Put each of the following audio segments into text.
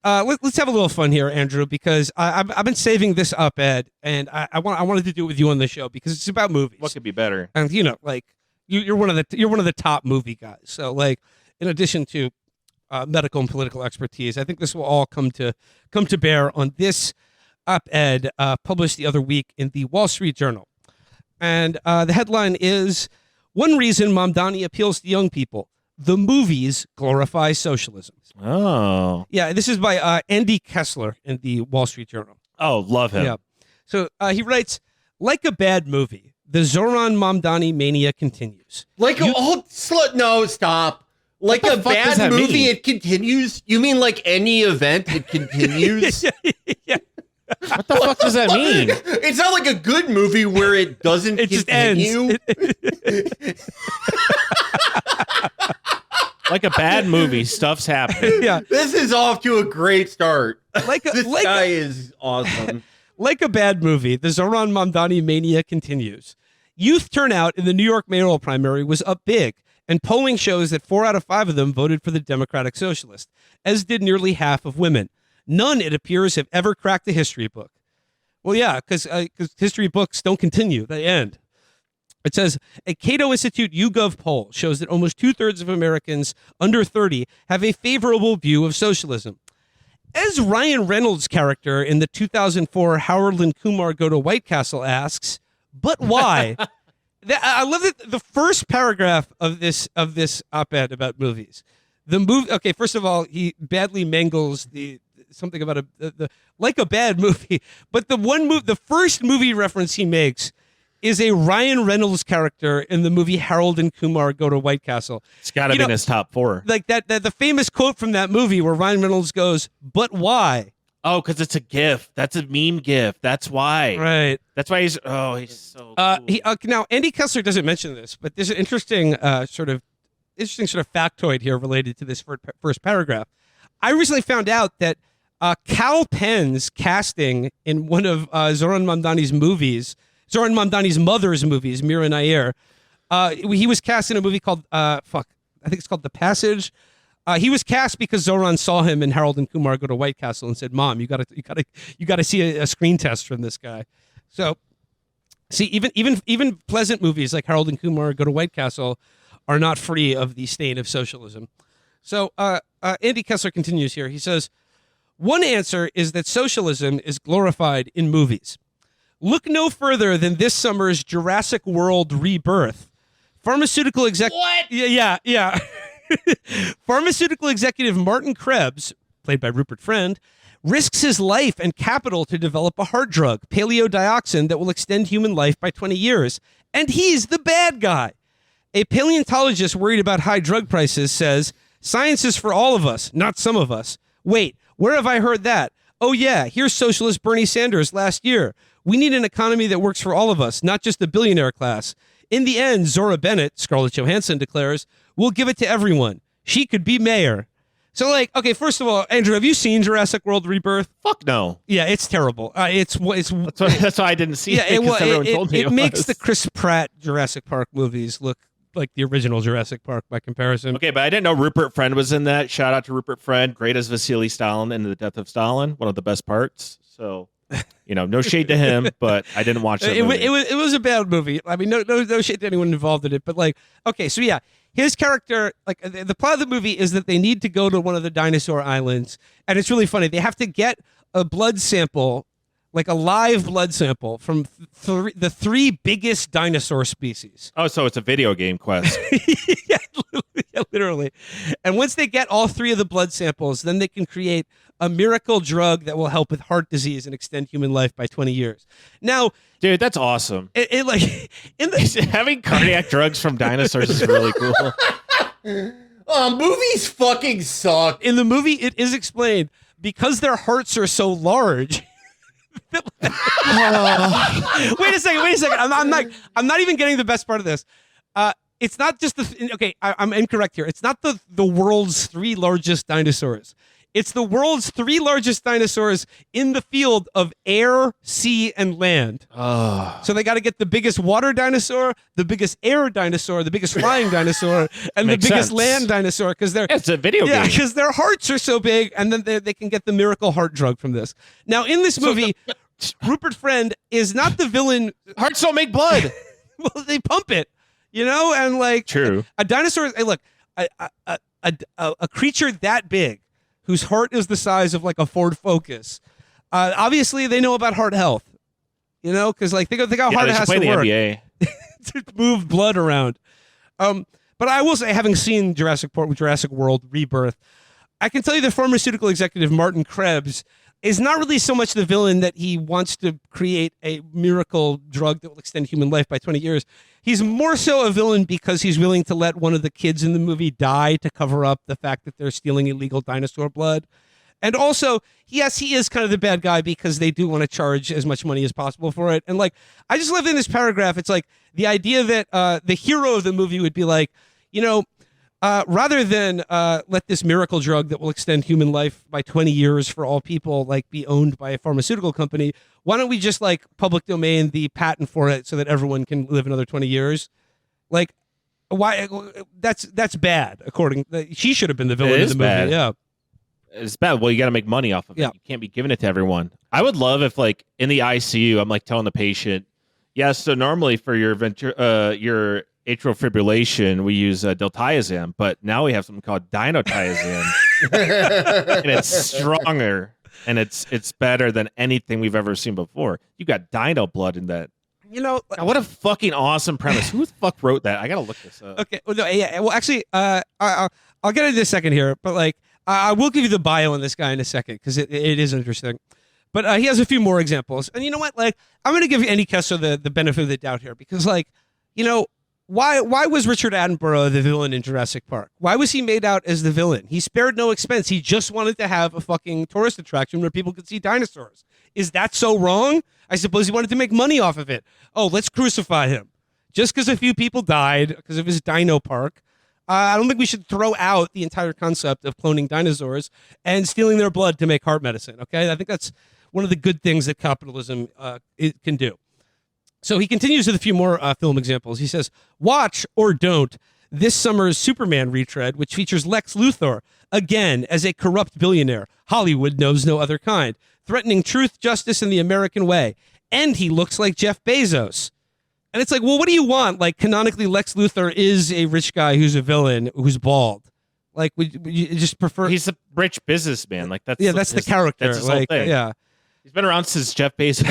Let's have a little fun here, Andrew, because I've been saving this op-ed, and I wanted to do it with you on the show because it's about movies. What could be better? And like you're one of the top movie guys. So like, in addition to medical and political expertise, I think this will all come to bear on this op-ed published the other week in the Wall Street Journal, and the headline is "One Reason Mamdani Appeals to Young People: The Movies Glorify Socialism." Oh. Yeah, this is by Andy Kessler in the Wall Street Journal. Oh, love him. Yeah. So he writes, like a bad movie, the Zoran Mamdani mania continues. No, stop. Like a bad movie, it continues? You mean like any event, it continues? Yeah. What the fuck does that mean? It's not like a good movie where it doesn't continue. Like a bad movie, stuff's happening. Yeah. This is off to a great start. This guy is awesome. Like a bad movie, the Zoran Mamdani mania continues. Youth turnout in the New York mayoral primary was up big, and polling shows that 4 out of 5 of them voted for the Democratic Socialist, as did nearly half of women. None, it appears, have ever cracked the history book. Well, yeah, because history books don't continue; they end. It says, a Cato Institute YouGov poll shows that almost 2/3 of Americans under 30 have a favorable view of socialism. As Ryan Reynolds' character in the 2004 Howard and Kumar Go to White Castle asks, but why? I love that the first paragraph of this op-ed about movies. The movie. Okay, first of all, he badly mangles something about like a bad movie, but the first movie reference he makes is a Ryan Reynolds character in the movie Harold and Kumar Go to White Castle. It's got to be in his top 4. Like that the famous quote from that movie where Ryan Reynolds goes, "But why?" Oh, because it's a GIF. That's a meme GIF. That's why. Right. That's why he's so cool. Now Andy Kessler doesn't mention this, but there's an interesting sort of factoid here related to this first paragraph. I recently found out that Cal Penn's casting in one of Zoran Mamdani's movies, Zoran Mamdani's mother's movies, Mira Nair, he was cast in a movie called I think it's called The Passage. He was cast because Zoran saw him in Harold and Kumar Go to White Castle and said, "Mom, you gotta see a screen test from this guy." So, see, even pleasant movies like Harold and Kumar Go to White Castle are not free of the stain of socialism. So, Andy Kessler continues here. He says, one answer is that socialism is glorified in movies. Look no further than this summer's Jurassic World Rebirth. Pharmaceutical exec. What? Yeah. Pharmaceutical executive Martin Krebs, played by Rupert Friend, risks his life and capital to develop a heart drug, paleodioxin, that will extend human life by 20 years. And he's the bad guy. A paleontologist worried about high drug prices says, science is for all of us, not some of us. Wait, where have I heard that? Oh yeah, here's socialist Bernie Sanders last year. We need an economy that works for all of us, not just the billionaire class. In the end, Zora Bennett, Scarlett Johansson declares, we'll give it to everyone. She could be mayor. So, like, okay, first of all, Andrew, have you seen Jurassic World Rebirth? Fuck no. Yeah, it's terrible. It's that's why I didn't see it. It makes the Chris Pratt Jurassic Park movies look like the original Jurassic Park by comparison. Okay, but I didn't know Rupert Friend was in that. Shout out to Rupert Friend, great as Vasily Stalin in The Death of Stalin, one of the best parts. So, no shade to him, but I didn't watch that movie. It was a bad movie. I mean, no shade to anyone involved in it, but like, okay, so yeah, his character, like, the plot of the movie is that they need to go to one of the dinosaur islands, and it's really funny. They have to get a blood sample, like a live blood sample from the 3 biggest dinosaur species. Oh, so it's a video game quest. yeah, literally. And once they get all 3 of the blood samples, then they can create a miracle drug that will help with heart disease and extend human life by 20 years. Now, dude, that's awesome. Having cardiac drugs from dinosaurs is really cool. Movies fucking suck. In the movie, it is explained because their hearts are so large. Wait a second. I'm not even getting the best part of this. It's not just I'm incorrect here. It's not the world's 3 largest dinosaurs. It's the world's 3 largest dinosaurs in the field of air, sea, and land. Oh. So they got to get the biggest water dinosaur, the biggest air dinosaur, the biggest flying dinosaur, and the Makes biggest sense. land dinosaur because they're It's a video game. because their hearts are so big, and then they can get the miracle heart drug from this. Now, in this movie, Rupert Friend is not the villain. Hearts don't make blood. Well, they pump it, and like True. a dinosaur. Hey, look, a creature that big, whose heart is the size of like a Ford Focus. Obviously, they know about heart health, because like think how hard it has to work NBA. to move blood around. But I will say, having seen Jurassic World Rebirth, I can tell you the pharmaceutical executive Martin Krebs is not really so much the villain that he wants to create a miracle drug that will extend human life by 20 years. He's more so a villain because he's willing to let one of the kids in the movie die to cover up the fact that they're stealing illegal dinosaur blood. And also, yes, he is kind of the bad guy because they do want to charge as much money as possible for it. And like, I just love in this paragraph, it's like the idea that the hero of the movie would be like, rather than let this miracle drug that will extend human life by 20 years for all people like be owned by a pharmaceutical company, why don't we just like public domain the patent for it so that everyone can live another 20 years? Like, why? That's bad. She should have been the villain of the movie. Bad. Yeah. It's bad. Well, you got to make money off of it. Yeah. You can't be giving it to everyone. I would love if, like, in the ICU, I'm like telling the patient, so normally for your atrial fibrillation, we use diltiazem, but now we have something called dinotiazem, and it's stronger and it's better than anything we've ever seen before. You got dino blood in that. God, what a fucking awesome premise. Who the fuck wrote that? I gotta look this up. Okay. Well, no, yeah. Well, actually, I'll get into this second here, but like, I will give you the bio on this guy in a second because it is interesting. But he has a few more examples, and you know what? Like, I'm going to give Andy Kessler the benefit of the doubt here because, like, why was Richard Attenborough the villain in Jurassic Park? Why was he made out as the villain? He spared no expense. He just wanted to have a fucking tourist attraction where people could see dinosaurs. Is that so wrong? I suppose he wanted to make money off of it. Oh, let's crucify him just because a few people died because of his dino park. I don't think we should throw out the entire concept of cloning dinosaurs and stealing their blood to make heart medicine, okay? I think that's one of the good things that capitalism it can do. So he continues with a few more film examples. He says, watch or don't this summer's Superman retread, which features Lex Luthor, again, as a corrupt billionaire. Hollywood knows no other kind, threatening truth, justice, and the American way. And he looks like Jeff Bezos. And it's like, well, what do you want? Like, canonically, Lex Luthor is a rich guy who's a villain who's bald. Like, would you just prefer? He's a rich businessman. Like that's the character. That's his whole like, thing. yeah, he's been around since Jeff Bezos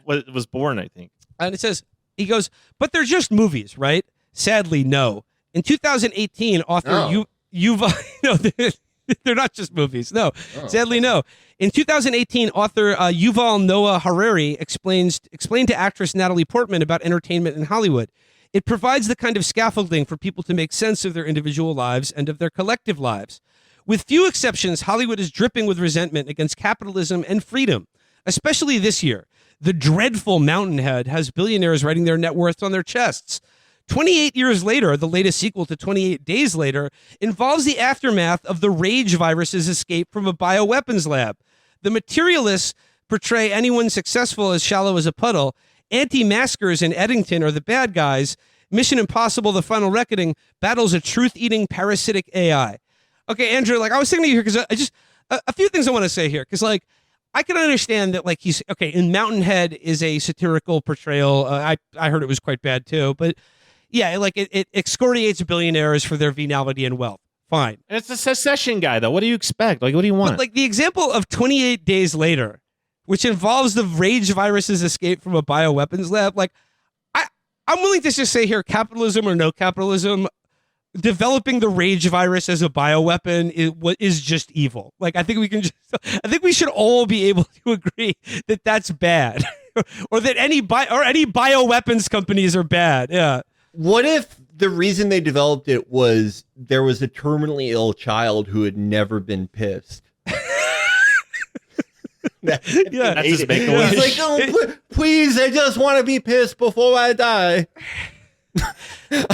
was born, I think. And it says, he goes, but they're just movies, right? Sadly, no. In 2018, author Yuval, no, they're not just movies. No, sadly, no. In 2018, author Yuval Noah Harari explained to actress Natalie Portman about entertainment in Hollywood. It provides the kind of scaffolding for people to make sense of their individual lives and of their collective lives. With few exceptions, Hollywood is dripping with resentment against capitalism and freedom, especially this year. The dreadful Mountainhead has billionaires writing their net worths on their chests. 28 years later, the latest sequel to 28 Days Later involves the aftermath of the rage virus's escape from a bioweapons lab. The materialists portray anyone successful as shallow as a puddle. Anti-maskers in Eddington are the bad guys. Mission Impossible: The Final Reckoning battles a truth-eating parasitic AI. Okay, Andrew, like I was thinking of you here because I just a few things I want to say here because like I can understand that like he's okay. In Mountainhead is a satirical portrayal. I heard it was quite bad too, but yeah, like it excoriates billionaires for their venality and wealth. Fine. And it's a secession guy though. What do you expect? Like, what do you want? But like the example of 28 Days Later, which involves the rage virus's escape from a bioweapons lab, like I'm willing to just say here, capitalism or no capitalism, developing the rage virus as a bioweapon is just evil. Like I think we should all be able to agree that that's bad, or that any bioweapons companies are bad. Yeah. What if the reason they developed it was there was a terminally ill child who had never been pissed? That's his make-a-wish. He's like, oh, please, I just want to be pissed before I die.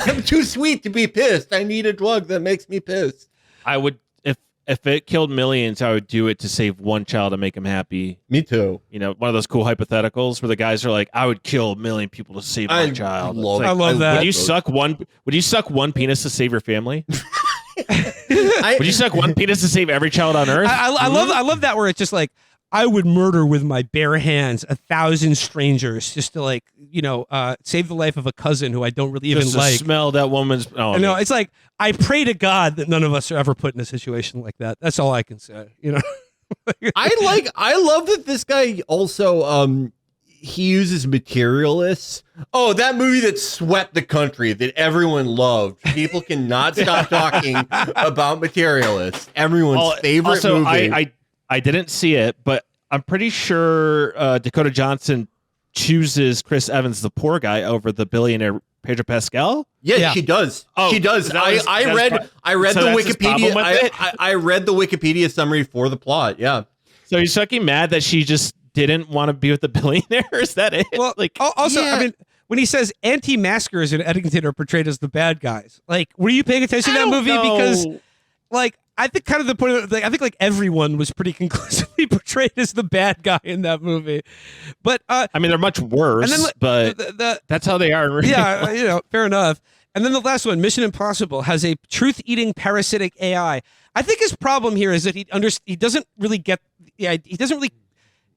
I'm too sweet to be pissed. I need a drug that makes me pissed. I would, if if it killed millions, I would do it to save one child and make him happy. Me too. You know, one of those cool hypotheticals where the guys are like, I would kill a million people to save my child. I love that. Would you suck one penis to save your family? Would you suck one penis to save every child on earth? I love that where it's just like, I would murder with my bare hands 1,000 strangers just to like, save the life of a cousin who I don't really even just like. Smell that woman's. Oh, no, it's like I pray to God that none of us are ever put in a situation like that. That's all I can say. I love that this guy also he uses materialists. Oh, that movie that swept the country that everyone loved. People cannot stop talking about materialists. Everyone's favorite movie. I didn't see it, but I'm pretty sure Dakota Johnson chooses Chris Evans, the poor guy, over the billionaire Pedro Pascal. Yeah, she does. Oh, she does. I read the Wikipedia. I read the Wikipedia summary for the plot. Yeah. So he's fucking mad that she just didn't want to be with the billionaire. Is that it? Well, also, I mean, when he says anti-maskers in Eddington are portrayed as the bad guys, like, were you paying attention to that movie? Because, like, I think kind of the point of, like, I think like everyone was pretty conclusively portrayed as the bad guy in that movie. But I mean, they're much worse, and then, but that's how they are. Yeah, fair enough. And then the last one, Mission Impossible, has a truth-eating parasitic AI. I think his problem here is that he doesn't really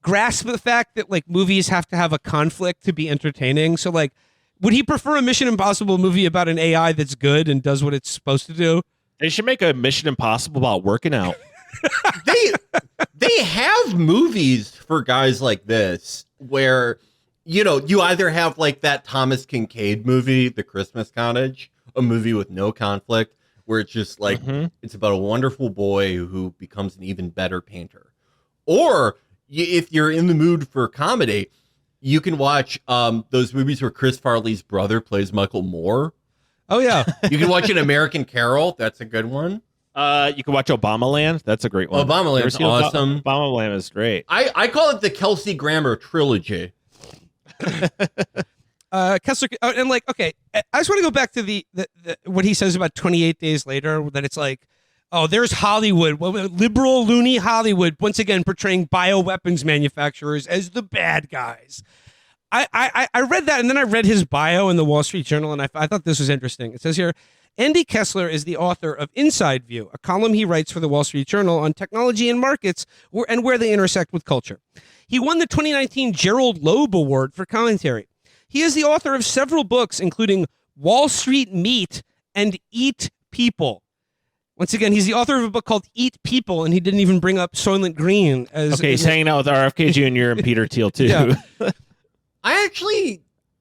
grasp the fact that like movies have to have a conflict to be entertaining. So like, would he prefer a Mission Impossible movie about an AI that's good and does what it's supposed to do? They should make a Mission Impossible about working out. They have movies for guys like this where, you either have like that Thomas Kincaid movie, The Christmas Cottage, a movie with no conflict, where it's just like, it's about a wonderful boy who becomes an even better painter. Or if you're in the mood for comedy, you can watch those movies where Chris Farley's brother plays Michael Moore. Oh, yeah. You can watch An American Carol. That's a good one. You can watch Obamaland. That's a great one. Obamaland's awesome. Obamaland is great. I call it the Kelsey Grammer trilogy. Kessler, and like, okay, I just want to go back to the what he says about 28 Days Later, that it's like, oh, there's Hollywood, liberal, loony Hollywood, once again portraying bioweapons manufacturers as the bad guys. I read that, and then I read his bio in the Wall Street Journal, and I thought this was interesting. It says here, Andy Kessler is the author of Inside View, a column he writes for the Wall Street Journal on technology and markets where they intersect with culture. He won the 2019 Gerald Loeb Award for commentary. He is the author of several books, including Wall Street Meat and Eat People. Once again, he's the author of a book called Eat People, and he didn't even bring up Soylent Green. He's hanging out with RFK Jr. and Peter Thiel, too. Yeah.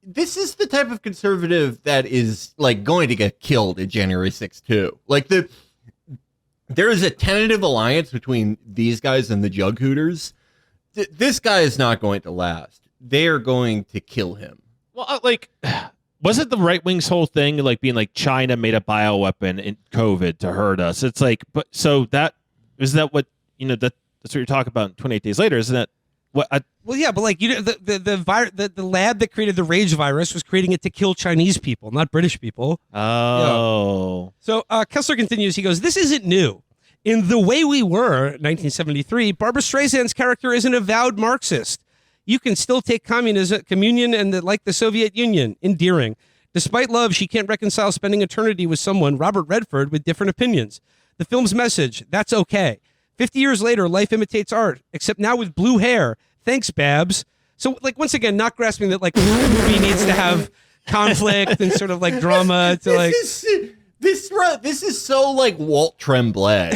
This is the type of conservative that is like going to get killed at January 6th, too. Like there is a tentative alliance between these guys and the Jug Hooters. This guy is not going to last. They are going to kill him. Well, was it the right wing's whole thing, like being like China made a bioweapon in COVID to hurt us? It's like, but so that's what you're talking about 28 Days Later, isn't it? Well, yeah, but like the lab that created the rage virus was creating it to kill Chinese people, not British people. Oh. So Kessler continues. He goes, "This isn't new. In The Way We Were, 1973, Barbra Streisand's character is an avowed Marxist. You can still take communion and like the Soviet Union. Endearing. Despite love, she can't reconcile spending eternity with someone, Robert Redford, with different opinions. The film's message, that's okay. 50 years later, life imitates art, except now with blue hair. Thanks, Babs." So, like, once again, not grasping that, like, the movie needs to have conflict and sort of, like, drama to, like... This is so, like, Walt Tremblay.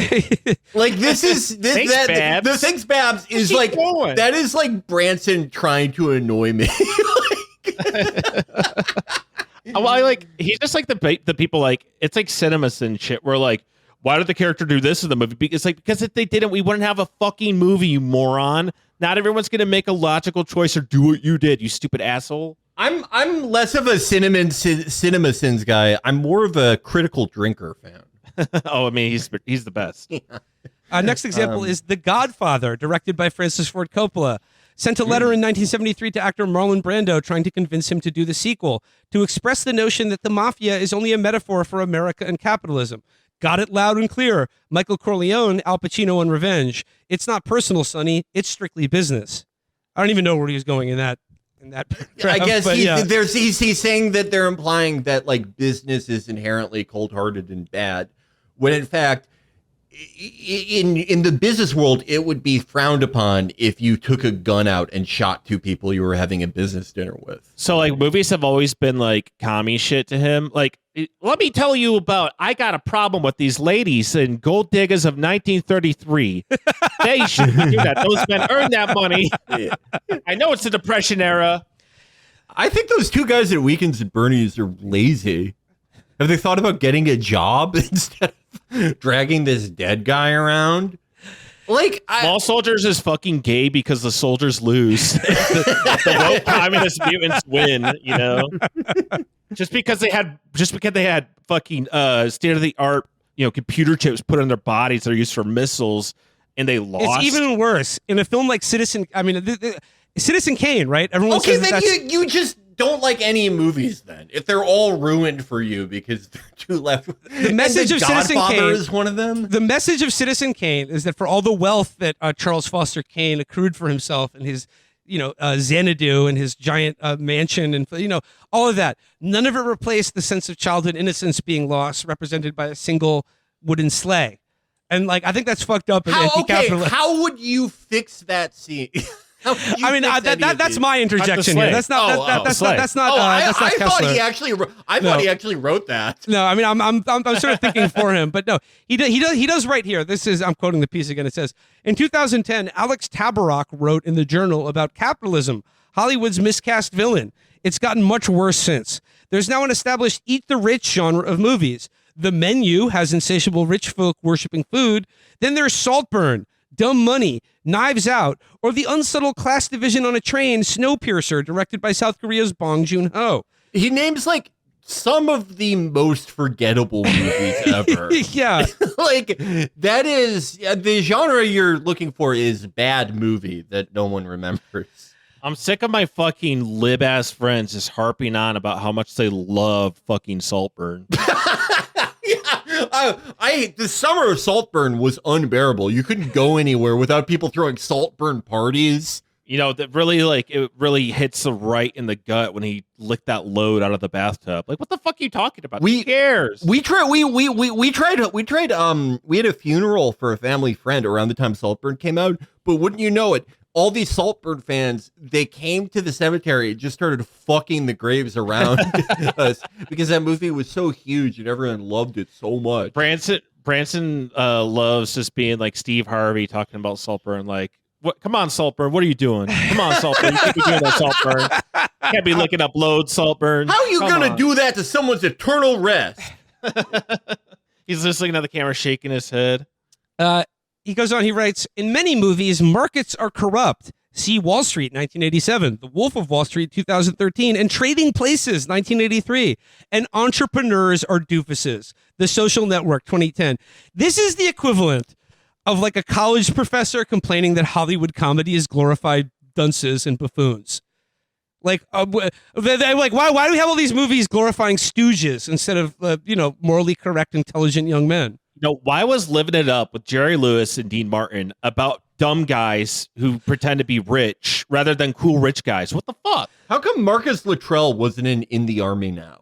Like, this is... Babs. The Thanks, Babs is, like... That is, like, Branson trying to annoy me. He's just like the people, like, it's like CinemaSin shit where, like, why did the character do this in the movie? It's like, because if they didn't, we wouldn't have a fucking movie, you moron. Not everyone's going to make a logical choice or do what you did, you stupid asshole. I'm less of a CinemaSins guy. I'm more of a Critical Drinker fan. Oh, I mean, he's the best. Yeah. Next example is The Godfather, directed by Francis Ford Coppola. Sent a letter in 1973 to actor Marlon Brando trying to convince him to do the sequel, to express the notion that the mafia is only a metaphor for America and capitalism. Got it loud and clear. Michael Corleone, Al Pacino on Revenge. It's not personal, Sonny. It's strictly business. I don't even know where he was going in that. I guess yeah. he's saying that they're implying that like business is inherently cold-hearted and bad, when in fact, in the business world, it would be frowned upon if you took a gun out and shot two people you were having a business dinner with. So like movies have always been like commie shit to him. Like, let me tell you about, I got a problem with these ladies and gold diggers of 1933. They should do that. Those men earn that money. I know it's the Depression era. I think those two guys at Weekends at Bernie's are lazy. Have they thought about getting a job instead of dragging this dead guy around? Like, Small Soldiers is fucking gay because the soldiers lose. the woke communist mutants win, you know? Just because they had fucking state of the art, computer chips put on their bodies that are used for missiles, and they lost. It's even worse in a film like Citizen Kane, right? Everyone okay, says then you just don't like any movies then. If they're all ruined for you because they're too left. The message of Citizen Kane is one of them. The message of Citizen Kane is that for all the wealth that Charles Foster Kane accrued for himself and his, Xanadu and his giant mansion and all of that, none of it replaced the sense of childhood innocence being lost, represented by a single wooden sleigh. And like, I think that's fucked up. How would you fix that scene? I mean, that's my interjection here. That's not. That's not. I thought Kessler. he actually wrote that. No, I mean, I'm sort of thinking for him, but no, he does right here. I'm quoting the piece again. It says, in 2010, Alex Tabarrok wrote in the Journal about capitalism, Hollywood's miscast villain. It's gotten much worse since. There's now an established eat the rich genre of movies. The menu has insatiable rich folk worshiping food. Then there's Saltburn, Dumb Money, Knives Out, or the unsubtle class division on a train, Snowpiercer, directed by South Korea's Bong Joon-ho. He names like some of the most forgettable movies ever. Yeah. Like, that is the genre you're looking for is bad movie that no one remembers. I'm sick of my fucking lib-ass friends just harping on about how much they love fucking Saltburn. The summer of Saltburn was unbearable. You couldn't go anywhere without people throwing Saltburn parties. That really it really hits the right in the gut when he licked that load out of the bathtub. Like, what the fuck are you talking about? Who cares? We had a funeral for a family friend around the time Saltburn came out, but wouldn't you know it, all these Saltburn fans, they came to the cemetery and just started fucking the graves around us because that movie was so huge and everyone loved it so much. Branson loves just being like Steve Harvey talking about Saltburn. Like, what? Come on, Saltburn. What are you doing? Come on, Saltburn. You can't be doing that, Saltburn. Can't be licking up loads, Saltburn. How are you going to do that to someone's eternal rest? He's just looking at the camera, shaking his head. He goes on, he writes, in many movies, markets are corrupt. See Wall Street, 1987, The Wolf of Wall Street, 2013, and Trading Places, 1983. And entrepreneurs are doofuses. The Social Network, 2010. This is the equivalent of like a college professor complaining that Hollywood comedy is glorified dunces and buffoons. Like, they're like, why do we have all these movies glorifying stooges instead of, morally correct, intelligent young men? Why was Living It Up with Jerry Lewis and Dean Martin about dumb guys who pretend to be rich rather than cool rich guys? What the fuck? How come Marcus Luttrell wasn't in the army now?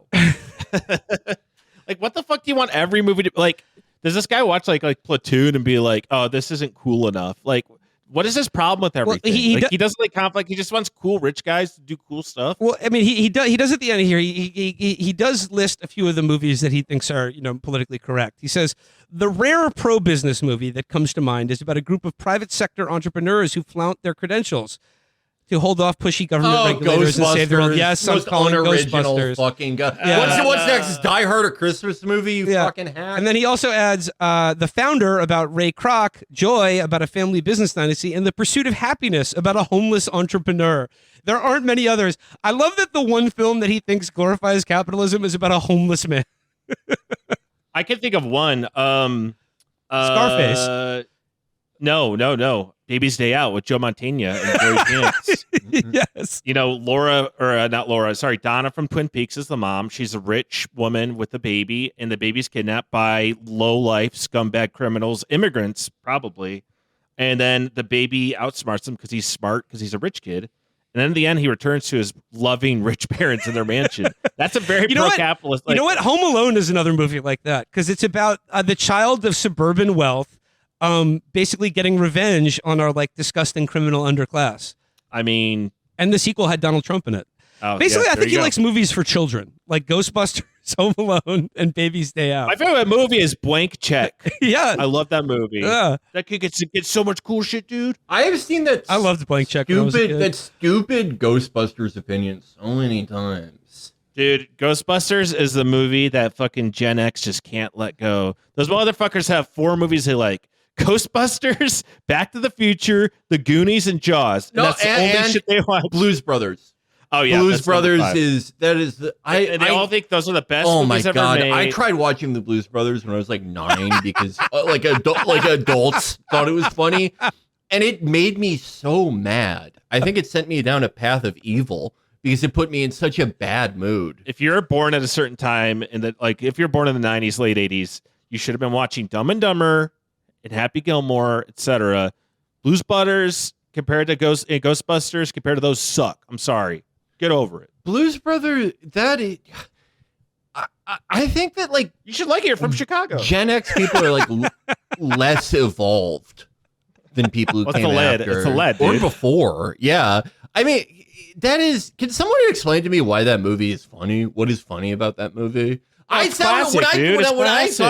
Like, what the fuck do you want every movie to like? Does this guy watch like Platoon and be like, oh, this isn't cool enough? Like, what is his problem with everything? Well, he doesn't like conflict. He just wants cool rich guys to do cool stuff. Well, I mean, he does at the end here. He does list a few of the movies that he thinks are politically correct. He says the rare pro-business movie that comes to mind is about a group of private sector entrepreneurs who flaunt their credentials to hold off pushy government regulators and save their own. Yes, I'm calling Ghostbusters. Fucking What's next? Is Die Hard a Christmas movie? You fucking hack. And then he also adds The Founder about Ray Kroc, Joy about a family business dynasty, and The Pursuit of Happiness about a homeless entrepreneur. There aren't many others. I love that the one film that he thinks glorifies capitalism is about a homeless man. I can think of one. Scarface. No. Baby's Day Out with Joe Mantegna and Joey Pants. Yes. You know, not Laura, sorry, Donna from Twin Peaks is the mom. She's a rich woman with a baby, and the baby's kidnapped by low-life scumbag criminals, immigrants, probably. And then the baby outsmarts him because he's smart, because he's a rich kid. And then in the end, he returns to his loving rich parents in their mansion. That's a very pro-capitalist. You know what? Home Alone is another movie like that because it's about the child of suburban wealth basically getting revenge on our like disgusting criminal underclass. I mean... And the sequel had Donald Trump in it. Oh, basically, yeah, I think he likes movies for children, like Ghostbusters, Home Alone, and Baby's Day Out. My favorite movie is Blank Check. Yeah. I love that movie. Yeah. That kid gets so much cool shit, dude. I have seen that. I loved Blank Check. When I was a kid. That stupid Ghostbusters opinion so many times. Dude, Ghostbusters is the movie that fucking Gen X just can't let go. Those motherfuckers have 4 movies they like. Ghostbusters, Back to the Future, The Goonies, and Jaws. And that's the only shit they watch. Blues Brothers. Oh yeah, Blues Brothers is the and they all think those are the best movies ever made. I tried watching the Blues Brothers when I was like 9 because like adults thought it was funny, and it made me so mad. I think it sent me down a path of evil because it put me in such a bad mood. If you're born at a certain time if you're born in the 90s, late 80s, you should have been watching Dumb and Dumber and Happy Gilmore, etc. Blues Brothers compared to Ghostbusters compared to those suck. I'm sorry. Get over it. Blues Brothers, I think that like you should like it. You're from Chicago. Gen X people are like less evolved than people who came after. It's the lead, dude. Or before. Yeah. I mean, can someone explain to me why that movie is funny? What is funny about that movie? When I talk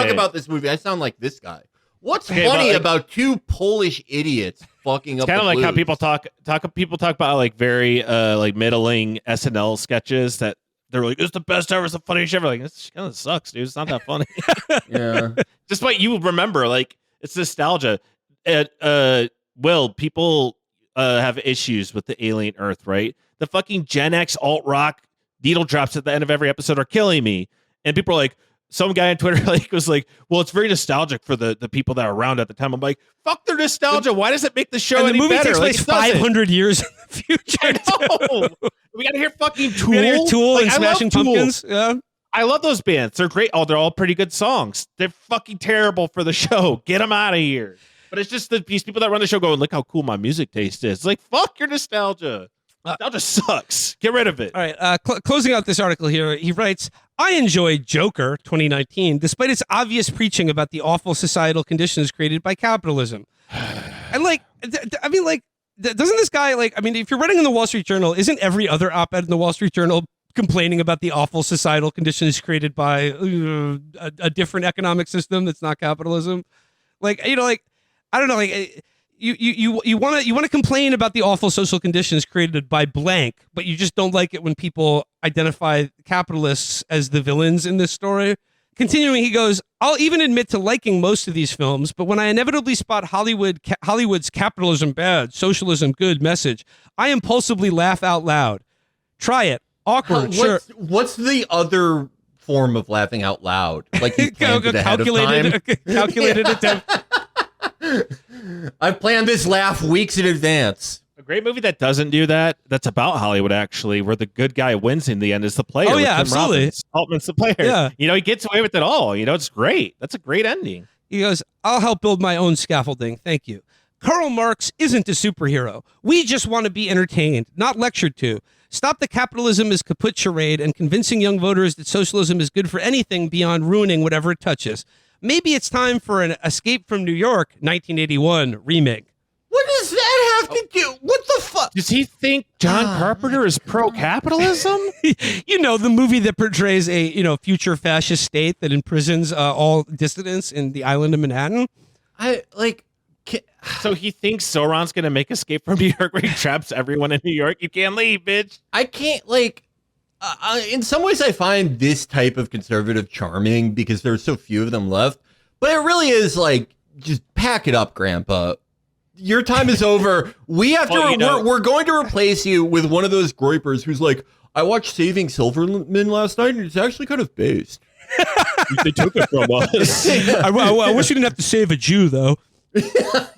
about this movie, I sound like this guy. What's funny about 2 Polish idiots fucking up? Kind of like blues? how people talk about like very like middling SNL sketches that they're like, it's the best ever, it's the funniest ever. Like, this kind of sucks, dude. It's not that funny. Yeah. Just what you remember, like it's nostalgia. Will people have issues with the alien Earth, right? The fucking Gen X alt rock needle drops at the end of every episode are killing me, and people are like. Some guy on Twitter was like, well, it's very nostalgic for the people that are around at the time. I'm like, fuck their nostalgia. Why does it make the show any better? The movie takes place 500 years in the future. I know. We got to hear fucking Tool. We got to hear Tool and Smashing Pumpkins. Yeah. I love those bands. They're great. They're all pretty good songs. They're fucking terrible for the show. Get them out of here. But it's just these people that run the show going, look how cool my music taste is. It's like, fuck your nostalgia. Nostalgia sucks. Get rid of it. All right. Closing out this article here, he writes, I enjoyed Joker 2019, despite its obvious preaching about the awful societal conditions created by capitalism. And doesn't this guy if you're writing in the Wall Street Journal, isn't every other op-ed in the Wall Street Journal complaining about the awful societal conditions created by a different economic system that's not capitalism? I don't know, you want to complain about the awful social conditions created by blank, but you just don't like it when people identify capitalists as the villains in this story. Continuing, he goes, I'll even admit to liking most of these films, but when I inevitably spot Hollywood's capitalism bad, socialism good message, I impulsively laugh out loud. Try it. Awkward, sure. What's the other form of laughing out loud? Like you planned it ahead of time? Calculated attempt. I've planned this laugh weeks in advance. A great movie that doesn't do that, that's about Hollywood, actually, where the good guy wins in the end is the player. Oh, yeah, absolutely. Altman's the player. Yeah. He gets away with it all. It's great. That's a great ending. He goes, I'll help build my own scaffolding. Thank you. Karl Marx isn't a superhero. We just want to be entertained, not lectured to. Stop the capitalism is kaput charade and convincing young voters that socialism is good for anything beyond ruining whatever it touches. Maybe it's time for an Escape from New York 1981 remake. What does that have to do? What the fuck? Does he think John Carpenter is pro-capitalism? The movie that portrays a future fascist state that imprisons all dissidents in the island of Manhattan. So he thinks Sauron's going to make Escape from New York where he traps everyone in New York? You can't leave, bitch. I can't, in some ways I find this type of conservative charming because there's so few of them left. But it really is just pack it up, Grandpa. Your time is over. We have to, we're going to replace you with one of those groypers who's like, I watched Saving Silverman last night and it's actually kind of based. They took it from us. I wish you didn't have to save a Jew, though.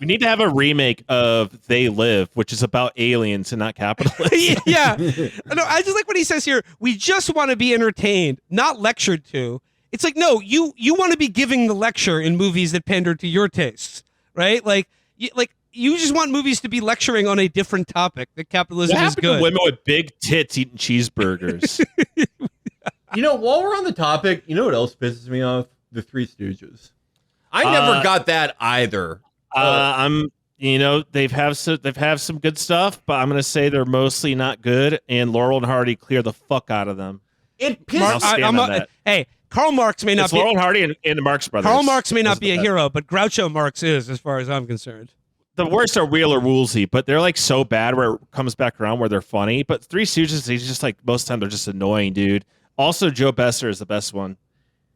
We need to have a remake of They Live, which is about aliens and not capitalism. Yeah. No, I just like what he says here. We just want to be entertained, not lectured to. It's like, no, you want to be giving the lecture in movies that pander to your tastes, right? Like you just want movies to be lecturing on a different topic, that capitalism What is happened good. to women with big tits eating cheeseburgers? While we're on the topic, you know what else pisses me off? The Three Stooges. I never got that either. They've have some good stuff, but I'm gonna say they're mostly not good. And Laurel and Hardy clear the fuck out of them. It I'll pisses stand on that. Hey, Karl Marx may not It's be Laurel and Hardy and the Marx Brothers. Karl Marx may not Those be are a the hero, but Groucho Marx is, as far as I'm concerned. The worst are Wheeler Woolsey, but they're like so bad where it comes back around where they're funny. But Three Stooges, he's just like most of the time they're just annoying, dude. Also, Joe Besser is the best one,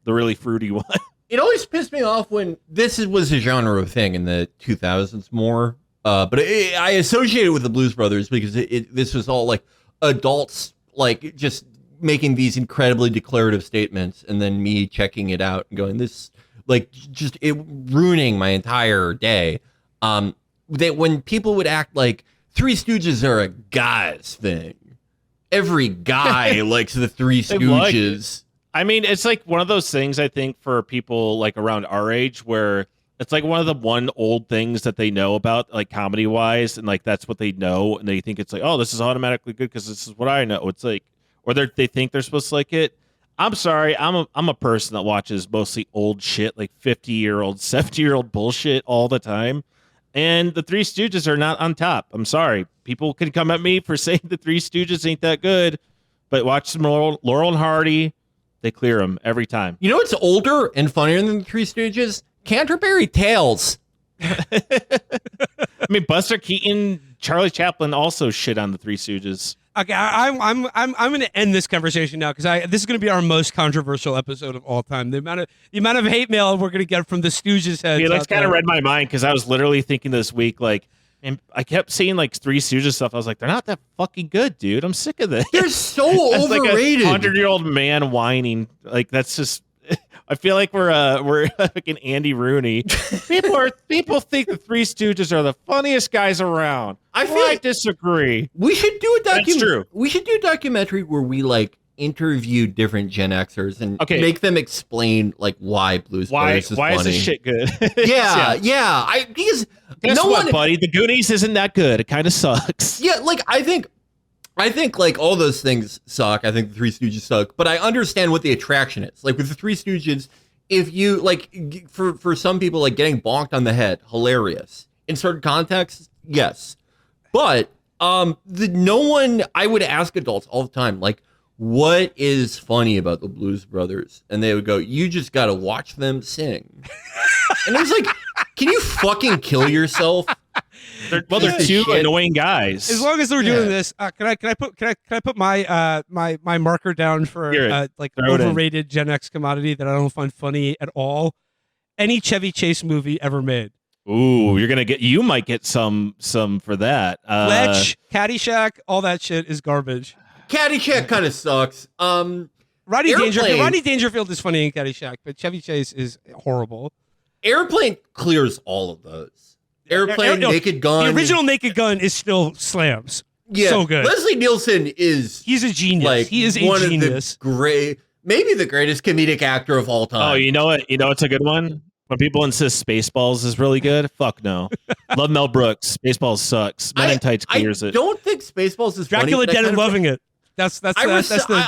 the really fruity one. It always pissed me off when was a genre of thing in the 2000s more. But I associate it with the Blues Brothers because this was all like adults, like just making these incredibly declarative statements, and then me checking it out and going, this, like, just it ruining my entire day. That when people would act like Three Stooges are a guy's thing. Every guy likes the Three Stooges. I mean, it's like one of those things, I think, for people like around our age where it's like one of the one old things that they know about, like comedy wise, and like that's what they know, and they think it's like, oh, this is automatically good because this is what I know. It's like, or they think they're supposed to like it. I'm sorry, I'm a person that watches mostly old shit, like 50-year-old, 70-year-old bullshit all the time, and the Three Stooges are not on top. I'm sorry, people can come at me for saying the Three Stooges ain't that good, but watch some Laurel and Hardy. They clear them every time. You know what's older and funnier than the Three Stooges? Canterbury Tales. I mean, Buster Keaton, Charlie Chaplin also shit on the Three Stooges. Okay, I'm going to end this conversation now because this is going to be our most controversial episode of all time. The amount of hate mail we're going to get from the Stooges heads. That's kind of read my mind because I was literally thinking this week, like, and I kept seeing like Three Stooges stuff. I was like, they're not that fucking good, dude. I'm sick of this. They're so overrated. Like a 100-year-old man whining. Like that's just. I feel like we're like an Andy Rooney. People think the Three Stooges are the funniest guys around. I disagree. We should do a That's true. We should do a documentary where we like interview different Gen Xers and make them explain like why Blues Brothers is funny. Why is this shit good? Yeah. Because guess what, buddy? The Goonies isn't that good. It kind of sucks. Yeah, like I think like all those things suck. I think the Three Stooges suck, but I understand what the attraction is. Like with the Three Stooges, if you like, for some people, like getting bonked on the head, hilarious. In certain contexts, yes, but no one. I would ask adults all the time, like, what is funny about the Blues Brothers? And they would go, you just got to watch them sing. And I was like, can you fucking kill yourself? They're two annoying guys. As long as they're doing this, can I put my my marker down for like overrated Gen X commodity that I don't find funny at all? Any Chevy Chase movie ever made. Ooh, you might get some for that. Fletch, Caddyshack, all that shit is garbage. Caddyshack kind of sucks. Rodney Dangerfield is funny in Caddyshack, but Chevy Chase is horrible. Airplane clears all of those. Airplane, Naked Gun. The original Naked Gun is still slams. Yeah, so good. Leslie Nielsen he's a genius. Like, he is one a genius. Of the maybe the greatest comedic actor of all time. Oh, you know what? It's a good one. When people insist Spaceballs is really good, fuck no. Love Mel Brooks. Spaceballs sucks. Men in Tights clears it. I don't think Spaceballs is Dracula funny. Dead and Loving It. That's the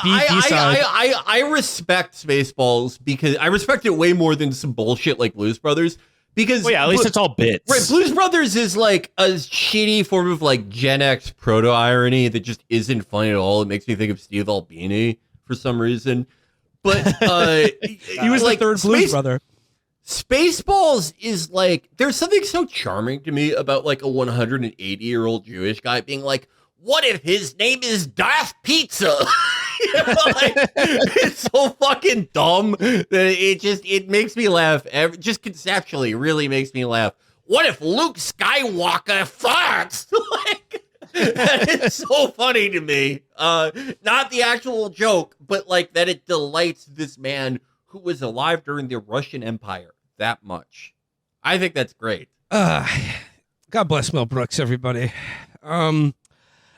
B side. I respect Spaceballs because I respect it way more than some bullshit like Blues Brothers. Because at least it's all bits. Right, Blues Brothers is like a shitty form of like Gen X proto-irony that just isn't funny at all. It makes me think of Steve Albini for some reason. But he was like the third Blues brother. Spaceballs is like, there's something so charming to me about like a 180-year-old Jewish guy being like, what if his name is Daft Pizza? It's so fucking dumb that it makes me laugh. Just conceptually, really makes me laugh. What if Luke Skywalker farts? That is so funny to me. Not the actual joke, but like that it delights this man who was alive during the Russian Empire that much. I think that's great. God bless Mel Brooks, everybody. All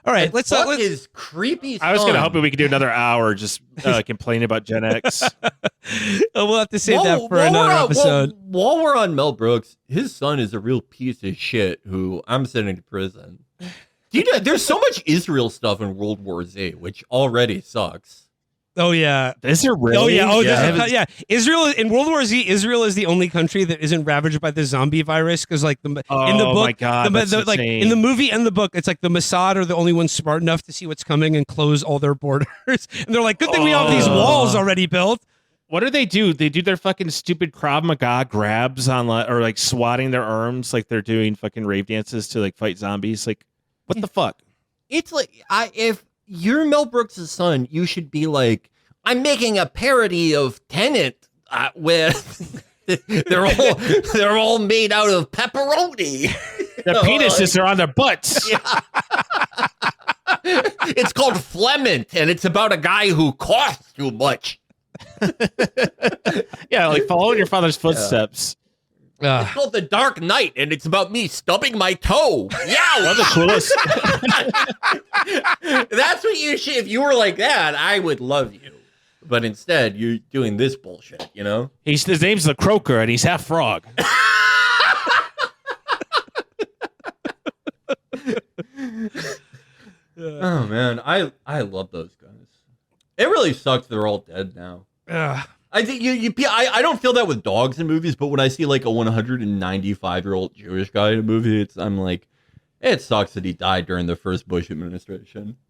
right, let's his creepy son. I was going to hope we could do another hour just complaining about Gen X. We'll have to save that for another episode. While we're on Mel Brooks, his son is a real piece of shit who I'm sending to prison. Do you know, there's so much Israel stuff in World War Z, which already sucks. Oh yeah, is there really? Oh yeah, yeah. Israel in World War Z. Israel is the only country that isn't ravaged by the zombie virus because, like, in the book, my God, like in the movie and the book, it's like the Mossad are the only ones smart enough to see what's coming and close all their borders. And they're like, good thing we have these walls already built. What do? They do their fucking stupid Krav Maga grabs on, or like swatting their arms like they're doing fucking rave dances to like fight zombies. Like, what the fuck? It's like if you're Mel Brooks' son, you should be like, I'm making a parody of Tenet with they're all made out of pepperoni. Their penises are on their butts. Yeah. It's called Flement, and it's about a guy who coughs too much. Yeah, like following your father's footsteps. It's called The Dark Knight, and it's about me stubbing my toe. Yeah, one of the coolest. That's what you should. If you were like that, I would love you. But instead, you're doing this bullshit. You know, his name's the Croaker, and he's half frog. Oh man, I love those guys. It really sucks they're all dead now. I think I don't feel that with dogs in movies, but when I see like a 195-year-old Jewish guy in a movie, I'm like, it sucks that he died during the first Bush administration.